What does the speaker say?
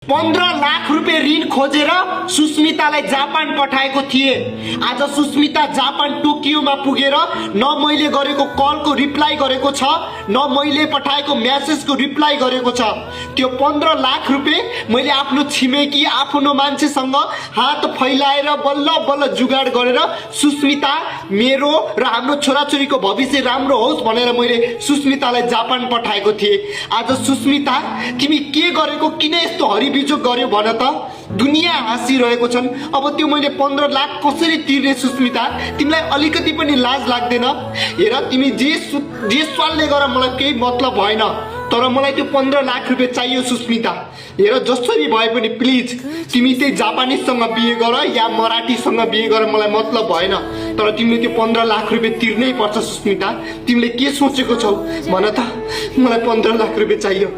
15 लाख रुपियाँ ऋण खोजेर सुस्मितालाई जापान पठाएको थिए। आज सुस्मिता जापान टोकियोमा पुगेर न मैले गरेको कलको रिप्लाई गरेको छ, न मैले पठाएको मेसेजको रिप्लाई गरेको छ। त्यो 15 लाख रुपियाँ मैले आफ्नो छिमेकी आफ्नो मान्छेसँग हात फैलाएर बल्ल बल्ल जुगाड गरेर सुस्मिता मेरो र हाम्रो छोराछोरीको भविष्य राम्रो होस् भनेर मैले सुस्मितालाई जापान पठाएको थिएँ। आज सुस्मिता तिमी के गरेको, किन यस्तो हरिबिजो गर्यो भन त? दुनियाँ हाँसिरहेको छन्। अब त्यो मैले 15 लाख कसरी तिर्ने सुस्मिता? तिमीलाई अलिकति पनि लाज लाग्दैन? हेर तिमी जे सवालले गर मलाई केही मतलब भएन, तर मलाई त्यो 15 लाख रुपियाँ चाहियो सुस्मिता। हेर जसरी भए पनि प्लिज तिमी त्यही जापानिजसँग बिहे गर या मराठीसँग बिहे गर, मलाई मतलब भएन, तर तिमीले त्यो 15 लाख रुपियाँ तिर्नै पर्छ सुस्मिता। तिमीले के सोचेको छौ भन त? मलाई 15 लाख रुपियाँ चाहियो।